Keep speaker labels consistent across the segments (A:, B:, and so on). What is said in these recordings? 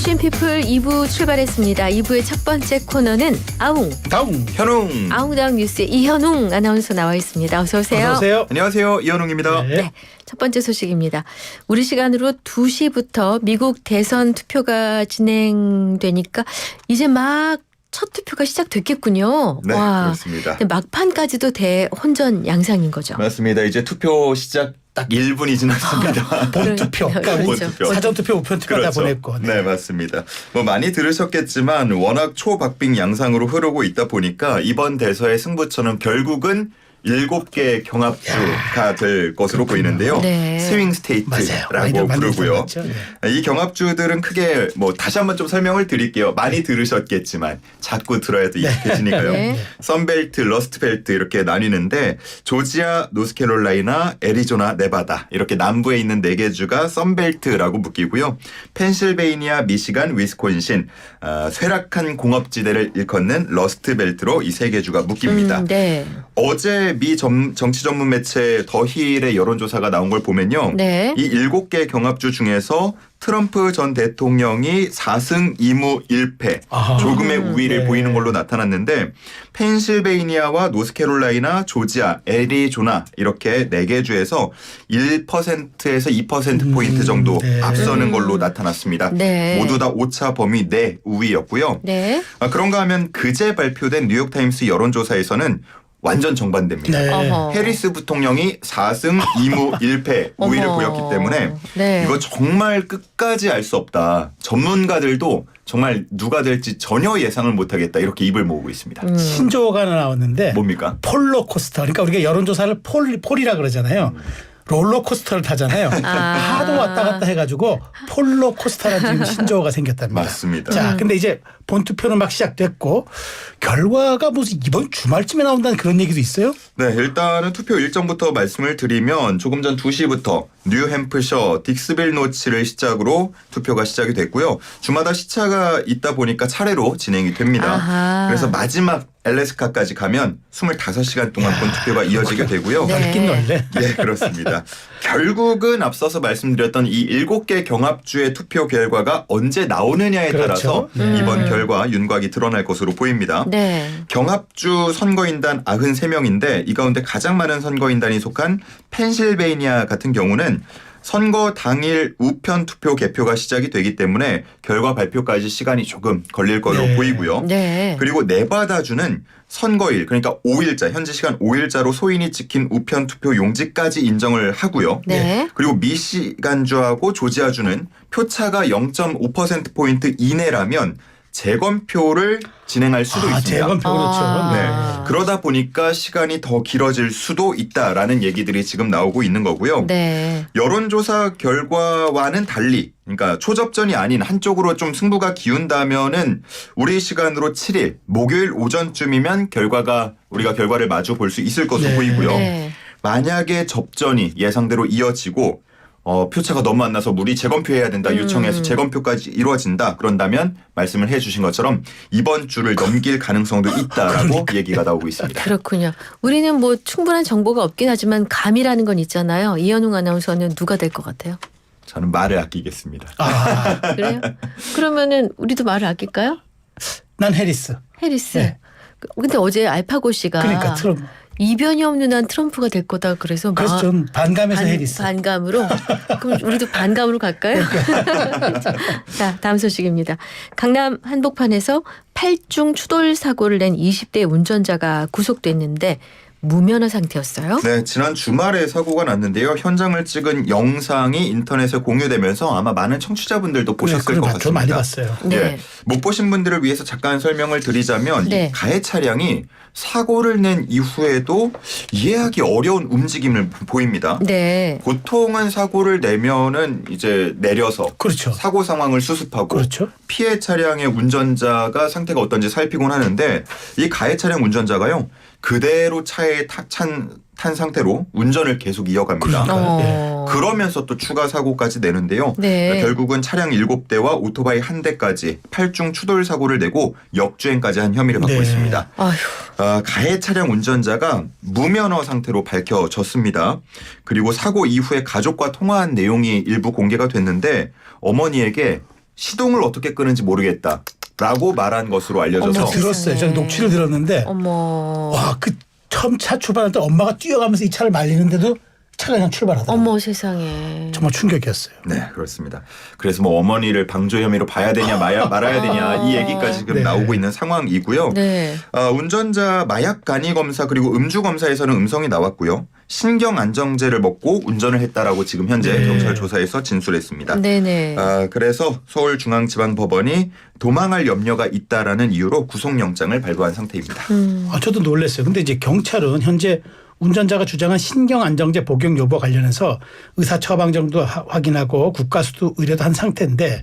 A: 모션피플 2부 출발했습니다. 2부의 첫 번째 코너는 아웅.
B: 다웅.
C: 현웅.
A: 아웅다웅 뉴스의 이현웅 아나운서 나와 있습니다. 어서 오세요.
B: 어서 오세요.
C: 안녕하세요. 이현웅입니다.
A: 네. 첫 번째 소식입니다. 우리 시간으로 2시부터 미국 대선 투표가 진행되니까 이제 막 첫 투표가 시작됐겠군요.
C: 네,
A: 와.
C: 그렇습니다.
A: 근데 막판까지도 대혼전 양상인 거죠.
C: 맞습니다. 이제 투표 시작 딱 1분이 지났습니다.
B: 본투표. 그러니까
A: 그렇죠.
B: 사전투표, 우편투표 다
C: 그렇죠.
B: 보냈고.
C: 네, 맞습니다. 뭐 많이 들으셨겠지만 워낙 초박빙 양상으로 흐르고 있다 보니까 이번 대선의 승부처는 결국은 7개 경합주가 될 것으로 보이는데요.
A: 네.
C: 스윙
B: 맞아요.
C: 스테이트라고 부르고요. 이 경합주들은 크게 뭐 다시 한번 좀 설명을 드릴게요. 많이 들으셨겠지만 자꾸 들어야 또 익숙해지니까요.
A: 네.
C: 선벨트, 러스트벨트 이렇게 나뉘는데 조지아, 노스캐롤라이나, 애리조나, 네바다 이렇게 남부에 있는 4개 주가 선벨트라고 묶이고요. 펜실베이니아, 미시간, 위스콘신 쇠락한 공업지대를 일컫는 러스트벨트로 이 3개 주가 묶입니다.
A: 네.
C: 어제 미 정치 전문 매체 더힐의 여론조사가 나온 걸 보면요.
A: 네.
C: 이 7개 경합주 중에서 트럼프 전 대통령이 4승 2무 1패 조금의 우위를
B: 네.
C: 보이는 걸로 나타났는데 펜실베이니아와 노스캐롤라이나, 조지아, 애리조나 이렇게 4개 주에서 1%에서 2%포인트 정도
B: 네.
C: 앞서는 걸로 나타났습니다.
A: 네.
C: 모두 다 오차 범위 내 우위였고요.
A: 네.
C: 그런가 하면 그제 발표된 뉴욕타임스 여론조사에서는 완전 정반대입니다.
B: 네.
A: 어허.
C: 해리스 부통령이 4승 2무 1패 우위를
A: 어머.
C: 보였기 때문에
A: 네.
C: 이거 정말 끝까지 알 수 없다. 전문가들도 정말 누가 될지 전혀 예상을 못하겠다. 이렇게 입을 모으고 있습니다.
B: 신조어가 하나 나왔는데
C: 뭡니까?
B: 폴로코스터. 그러니까 우리가 여론조사를 폴이라 그러잖아요. 롤러코스터를 타잖아요. 하도 왔다 갔다 해가지고 폴로코스터라는 신조어가 생겼답니다.
C: 맞습니다.
B: 자, 근데 이제 본투표는 막 시작됐고 결과가 무슨 이번 주말쯤에 나온다는 그런 얘기도 있어요?
C: 네, 일단은 투표 일정부터 말씀을 드리면 조금 전 2시부터 뉴햄프셔, 딕스빌 노치를 시작으로 투표가 시작이 됐고요. 주마다 시차가 있다 보니까 차례로 진행이 됩니다.
A: 아하.
C: 그래서 마지막 엘래스카까지 가면 25시간 동안 본투표가 이어지게 되고요.
A: 네.
B: 넓긴 넓네.
C: 네, 그렇습니다. 결국은 앞서서 말씀드렸던 이 7개 경합주의 투표 결과가 언제 나오느냐에
B: 그렇죠.
C: 따라서 이번 결과 윤곽이 드러날 것으로 보입니다.
A: 네.
C: 경합주 선거인단 93명인데 이 가운데 가장 많은 선거인단이 속한 펜실베이니아 같은 경우는 선거 당일 우편 투표 개표가 시작이 되기 때문에 결과 발표까지 시간이 조금 걸릴 걸로
B: 네.
C: 보이고요.
A: 네.
C: 그리고 네바다주는 선거일 그러니까 5일자 현지 시간 5일자로 소인이 찍힌 우편 투표 용지까지 인정을 하고요.
A: 네.
C: 그리고 미시간주하고 조지아주는 표차가 0.5%포인트 이내라면 재검표를 진행할 수도 있습니다.
B: 재검표 그렇죠.
A: 아.
C: 네. 그러다 보니까 시간이 더 길어질 수도 있다라는 얘기들이 지금 나오고 있는 거고요.
A: 네.
C: 여론조사 결과와는 달리 그러니까 초접전이 아닌 한쪽으로 좀 승부가 기운다면은 우리 시간으로 7일 목요일 오전쯤이면 우리가 결과를 마주 볼 수 있을 것으로
B: 네.
C: 보이고요.
A: 네.
C: 만약에 접전이 예상대로 이어지고 표차가 너무 안 나서 우리 재검표해야 된다 요청해서 재검표까지 이루어진다 그런다면 말씀을 해주신 것처럼 이번 주를 넘길 가능성도 있다라고 얘기가 나오고 있습니다.
A: 그렇군요. 우리는 뭐 충분한 정보가 없긴 하지만 감이라는 건 있잖아요. 이현웅 아나운서는 누가 될 것 같아요?
C: 저는 말을 아끼겠습니다.
A: 그래요? 그러면은 우리도 말을 아낄까요?
B: 난 해리스.
A: 해리스.
B: 네.
A: 근데 어제 알파고 씨가
B: 그러니까 트럼프.
A: 이변이 없는 한 트럼프가 될 거다 그래서
B: 그래서 좀 반감해서 해리스.
A: 반감으로 그럼 우리도 반감으로 갈까요? 자, 다음 소식입니다. 강남 한복판에서 8중 추돌 사고를 낸 20대 운전자가 구속됐는데 무면허 상태였어요.
C: 네, 지난 주말에 사고가 났는데요. 현장을 찍은 영상이 인터넷에 공유되면서 아마 많은 청취자분들도 보셨을 것 같습니다.
B: 많이 봤어요.
A: 네.
C: 못 보신 분들을 위해서 잠깐 설명을 드리자면
A: 네.
C: 이 가해 차량이 사고를 낸 이후에도 이해하기 어려운 움직임을 보입니다.
A: 네.
C: 보통은 사고를 내면은 이제 내려서
B: 그렇죠.
C: 사고 상황을 수습하고
B: 그렇죠.
C: 피해 차량의 운전자가 상태가 어떤지 살피곤 하는데 이 가해 차량 운전자가요. 그대로 차에 탄 상태로 운전을 계속 이어갑니다.
B: 그러니까요.
C: 그러면서 또 추가 사고까지 내는데요.
A: 네.
C: 결국은 차량 7대와 오토바이 1대까지 8중 추돌 사고를 내고 역주행까지 한 혐의를 받고
B: 네.
C: 있습니다.
A: 아휴.
C: 가해 차량 운전자가 무면허 상태로 밝혀졌습니다. 그리고 사고 이후에 가족과 통화한 내용이 일부 공개가 됐는데 어머니에게 시동을 어떻게 끄는지 모르겠다라고 말한 것으로 알려져서
A: 어머,
B: 들었어요. 저는 녹취를 들었는데
A: 어머.
B: 와, 그 처음 차 출발할 때 엄마가 뛰어가면서 이 차를 말리는데도 차가 그냥 출발하더라고요.
A: 어머 세상에.
B: 정말 충격이었어요.
C: 네, 그렇습니다. 그래서 뭐 어머니를 방조 혐의로 봐야 되냐 말아야 되냐 이 얘기까지 지금
B: 네.
C: 나오고 있는 상황이고요.
A: 네.
C: 운전자 마약 간이 검사 그리고 음주 검사에서는 음성이 나왔고요. 신경 안정제를 먹고 운전을 했다라고 지금 현재
B: 네.
C: 경찰 조사에서 진술했습니다.
A: 네네.
C: 그래서 서울중앙지방법원이 도망할 염려가 있다라는 이유로 구속영장을 발부한 상태입니다.
B: 저도 놀랐어요. 근데 이제 경찰은 현재 운전자가 주장한 신경 안정제 복용 여부와 관련해서 의사 처방정도 확인하고 국가수도 의뢰도 한 상태인데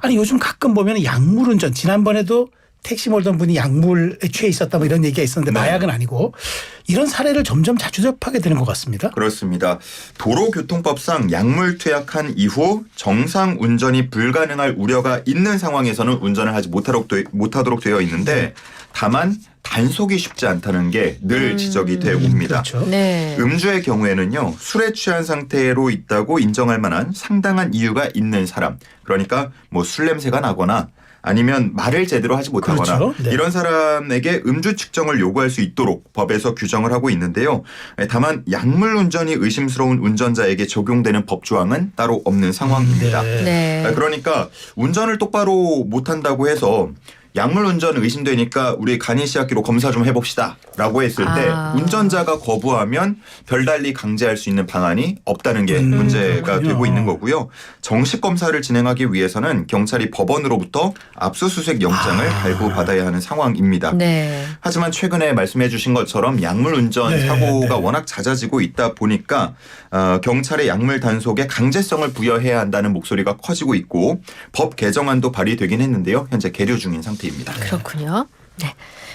B: 아니 요즘 가끔 보면 약물 운전 지난번에도 택시 몰던 분이 약물에 취해 있었다 뭐 이런 얘기가 있었는데
C: 네.
B: 마약은 아니고 이런 사례를 점점 자주 접하게 되는 것 같습니다.
C: 그렇습니다. 도로교통법상 약물 투약한 이후 정상 운전이 불가능할 우려가 있는 상황에서는 운전을 하지 못하도록 되어 있는데 다만 단속이 쉽지 않다는 게 늘 지적이 되어 옵니다.
B: 그렇죠.
A: 네.
C: 음주의 경우에는요. 술에 취한 상태로 있다고 인정할 만한 상당한 이유가 있는 사람. 그러니까 뭐 술 냄새가 나거나 아니면 말을 제대로 하지 못하거나
B: 그렇죠. 네.
C: 이런 사람에게 음주 측정을 요구할 수 있도록 법에서 규정을 하고 있는데요. 다만 약물 운전이 의심스러운 운전자에게 적용되는 법조항은 따로 없는 상황입니다.
B: 네.
A: 네.
C: 그러니까 운전을 똑바로 못한다고 해서 약물 운전 의심되니까 우리 간이시학기로 검사 좀 해봅시다 라고 했을 때 운전자가 거부하면 별달리 강제할 수 있는 방안이 없다는 게 문제가
B: 그렇군요.
C: 되고 있는 거고요. 정식 검사를 진행하기 위해서는 경찰이 법원으로부터 압수수색 영장을 발부받아야 하는 상황입니다.
A: 네.
C: 하지만 최근에 말씀해 주신 것처럼 약물 운전
B: 네,
C: 사고가
B: 네.
C: 워낙 잦아지고 있다 보니까 경찰의 약물 단속에 강제성을 부여해야 한다는 목소리가 커지고 있고 법 개정안도 발의되긴 했는데요. 현재 계류 중인 상태입니다.
A: 그렇군요. 네.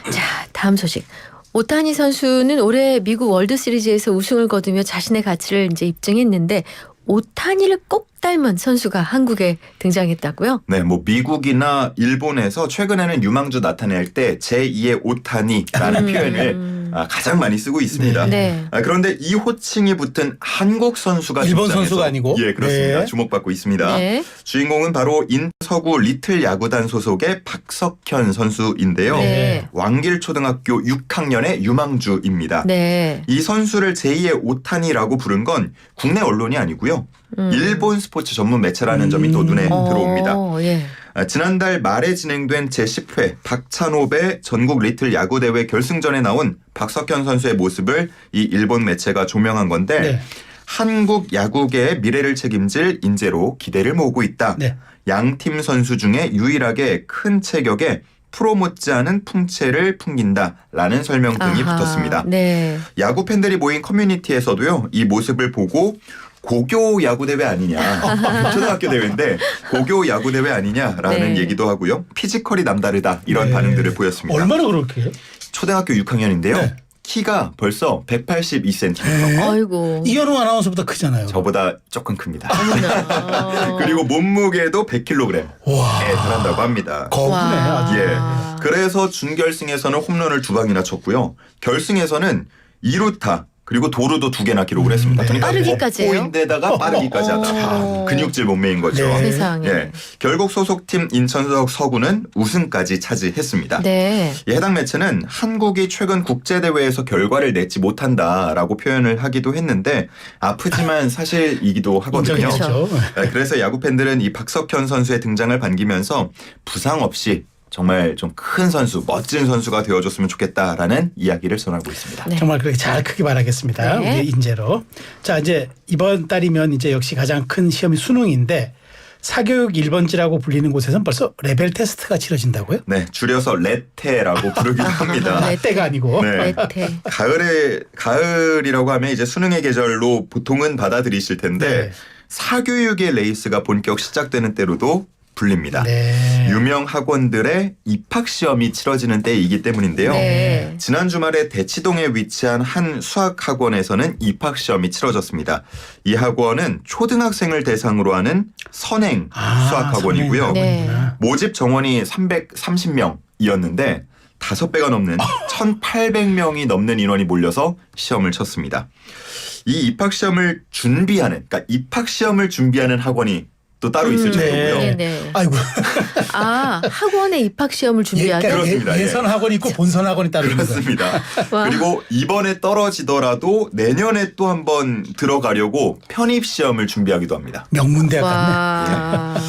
A: 자, 다음 소식. 오타니 선수는 올해 미국 월드 시리즈에서 우승을 거두며 자신의 가치를 이제 입증했는데 오타니를 꼭 닮은 선수가 한국에 등장했다고요?
C: 네, 뭐 미국이나 일본에서 최근에는 유망주 나타낼 때 제2의 오타니라는 표현을 가장 많이 쓰고 있습니다.
A: 네.
C: 그런데 이 호칭이 붙은 한국 선수가
B: 일본
C: 등장해서
B: 선수가 아니고?
C: 예, 그렇습니다.
B: 네.
C: 주목받고 있습니다.
A: 네.
C: 주인공은 바로 인서구 리틀 야구단 소속의 박석현 선수인데요.
A: 네.
C: 왕길초등학교 6학년의 유망주입니다.
A: 네.
C: 이 선수를 제2의 오타니라고 부른 건 국내 언론이 아니고요. 일본 스포츠 전문 매체라는 점이 또 눈에 들어옵니다.
A: 예.
C: 지난달 말에 진행된 제10회 박찬호배 전국 리틀 야구대회 결승전에 나온 박석현 선수의 모습을 이 일본 매체가 조명한 건데
B: 네.
C: 한국 야구계의 미래를 책임질 인재로 기대를 모으고 있다.
B: 네.
C: 양팀 선수 중에 유일하게 큰 체격에 프로 못지않은 풍채를 풍긴다라는 설명 등이
A: 아하.
C: 붙었습니다.
A: 네.
C: 야구 팬들이 모인 커뮤니티에서도요. 이 모습을 보고 고교 야구대회 아니냐. 초등학교 대회인데 고교 야구대회 아니냐라는
A: 네.
C: 얘기도 하고요. 피지컬이 남다르다 이런
B: 네.
C: 반응들을 보였습니다.
B: 얼마나 그렇게 해요?
C: 초등학교 6학년인데요.
B: 네.
C: 키가 벌써 182cm.
A: 아이고.
B: 이현우 아나운서보다 크잖아요.
C: 저보다 조금 큽니다.
A: 어머나.
C: 그리고 몸무게도 100kg에
B: 와.
C: 달한다고 합니다.
B: 거부네 아주.
C: 예. 그래서 준결승에서는 홈런을 2방이나 쳤고요. 결승에서는 2루타 그리고 도루도 2개나 기록을 했습니다. 그러니까
A: 빠르기까지 해요?
C: 법보인데다가 빠르기까지 하다. 근육질 몸매인 거죠.
B: 네.
A: 세상에.
C: 예. 결국 소속팀 인천석 서구는 우승까지 차지했습니다.
A: 네.
C: 이 해당 매체는 한국이 최근 국제대회에서 결과를 내지 못한다라고 표현을 하기도 했는데 아프지만 사실이기도 하거든요.
B: 인정이죠.
C: 그래서 야구 팬들은 이 박석현 선수의 등장을 반기면서 부상 없이 정말 좀 큰 선수, 멋진 선수가 되어줬으면 좋겠다라는 이야기를 전하고 있습니다.
A: 네.
B: 정말 그렇게 잘 크기 바라겠습니다.
A: 네.
B: 우리 인재로. 자 이제 이번 달이면 이제 역시 가장 큰 시험이 수능인데 사교육 1번지라고 불리는 곳에서는 벌써 레벨 테스트가 치러진다고요?
C: 네, 줄여서 레테라고 부르기도 합니다.
A: 네.
B: 때가 아니고.
C: 네.
A: 레테.
C: 가을이라고 하면 이제 수능의 계절로 보통은 받아들이실 텐데
B: 네.
C: 사교육의 레이스가 본격 시작되는 때로도 불립니다.
B: 네.
C: 유명 학원들의 입학 시험이 치러지는 때이기 때문인데요.
A: 네.
C: 지난 주말에 대치동에 위치한 한 수학 학원에서는 입학 시험이 치러졌습니다. 이 학원은 초등학생을 대상으로 하는 선행 수학 학원이고요.
B: 선행
A: 네.
B: 학원이구나.
C: 모집 정원이 330명이었는데 5배가 넘는 1,800명이 넘는 인원이 몰려서 시험을 쳤습니다. 이 입학 시험을 준비하는, 그러니까 입학 시험을 준비하는 학원이 또 따로 있을 정도고요.
A: 네네.
B: 아이고.
A: 아, 학원에 입학 시험을 준비하게?
C: 그렇습니다. 예.
B: 예선 학원이 있고 본선 학원이 따로 있는 거예요.
C: 그렇습니다.
A: 와.
C: 그리고 이번에 떨어지더라도 내년에 또 한번 들어가려고 편입 시험을 준비하기도 합니다.
B: 명문대학 같네.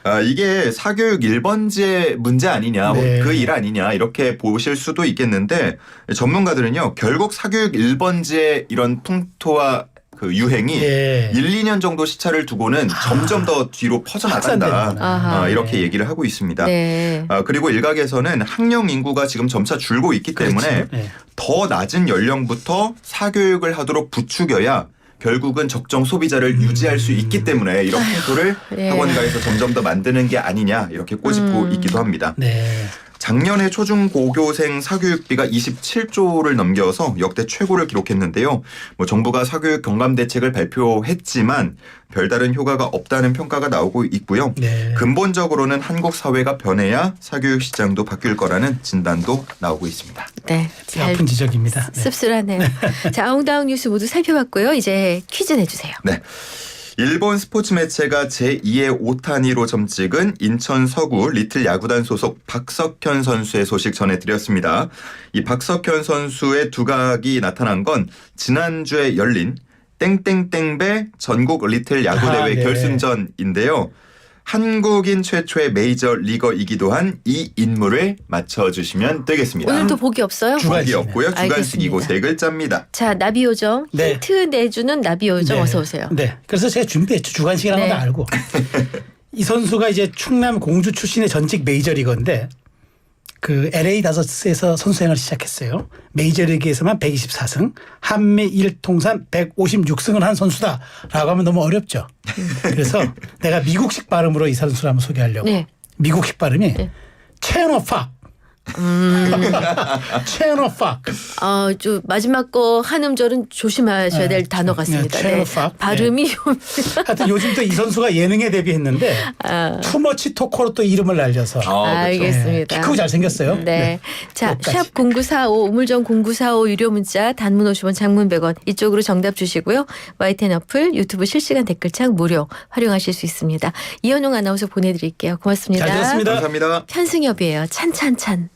A: 와.
C: 이게 사교육 1번지의 문제 아니냐,
B: 네.
C: 그 일 아니냐 이렇게 보실 수도 있겠는데 전문가들은요 결국 사교육 1번지의 이런 풍토와 그 유행이
B: 예.
C: 1, 2년 정도 시차를 두고는 점점 더 뒤로 퍼져나간다.
B: 확산되는구나.
A: 아하.
C: 이렇게 얘기를 하고 있습니다.
A: 네.
C: 그리고 일각에서는 학령 인구가 지금 점차 줄고 있기 때문에
B: 그렇죠. 네.
C: 더 낮은 연령부터 사교육을 하도록 부추겨야 결국은 적정 소비자를 유지할 수 있기 때문에 이런 풍토를
A: 예.
C: 학원가에서 점점 더 만드는 게 아니냐 이렇게 꼬집고 있기도 합니다.
B: 네.
C: 작년에 초중고교생 사교육비가 27조를 넘겨서 역대 최고를 기록했는데요. 정부가 사교육 경감 대책을 발표했지만 별다른 효과가 없다는 평가가 나오고 있고요.
B: 네.
C: 근본적으로는 한국 사회가 변해야 사교육 시장도 바뀔 거라는 진단도 나오고 있습니다.
A: 네. 잘
B: 아픈 지적입니다. 네.
A: 씁쓸하네요. 자, 아웅다웅 뉴스 모두 살펴봤고요. 이제 퀴즈 내주세요.
C: 네. 일본 스포츠 매체가 제2의 오타니로 점찍은 인천 서구 리틀 야구단 소속 박석현 선수의 소식 전해드렸습니다. 이 박석현 선수의 두각이 나타난 건 지난주에 열린 땡땡땡배 전국 리틀 야구대회
B: 네.
C: 결승전인데요. 한국인 최초의 메이저 리거이기도 한 이 인물을 맞춰주시면 되겠습니다.
A: 오늘도 복이 없어요?
C: 주관이 없고요. 주관식이고
A: 알겠습니다.
C: 세 글자입니다.
A: 자, 나비요정.
B: 네.
A: 힌트 내주는 나비요정
B: 네.
A: 어서 오세요.
B: 네. 그래서 제가 준비했죠. 주관식이라는
A: 네.
B: 건 알고. 이 선수가 이제 충남 공주 출신의 전직 메이저리거인데 그 LA 다저스에서 선수 생활을 시작했어요. 메이저리그에서만 124승, 한미 1통산 156승을 한 선수다라고 하면 너무 어렵죠. 그래서 내가 미국식 발음으로 이 선수를 한번 소개하려고.
A: 네.
B: 미국식 발음이
A: 네.
B: 체너팍. 체너팍.
A: 좀 마지막 거 한 음절은 조심하셔야 될 단어 같습니다.
B: 네, 체너팍.
A: 발음이 좀.
B: 하여튼 요즘 또 이 선수가 예능에 데뷔했는데 투머치 토커로 또 이름을 날려서
C: 그렇죠.
A: 알겠습니다.
B: 키 크고 잘생겼어요.
A: 네. 자,
B: 끝까지.
A: 샵 0945 우물정 0945 유료 문자 단문 50원 장문 100원 이쪽으로 정답 주시고요. YTN 어플 유튜브 실시간 댓글창 무료 활용하실 수 있습니다. 이현웅 아나운서 보내드릴게요. 고맙습니다.
B: 잘 들었습니다.
C: 감사합니다.
A: 편승엽이에요. 찬찬찬.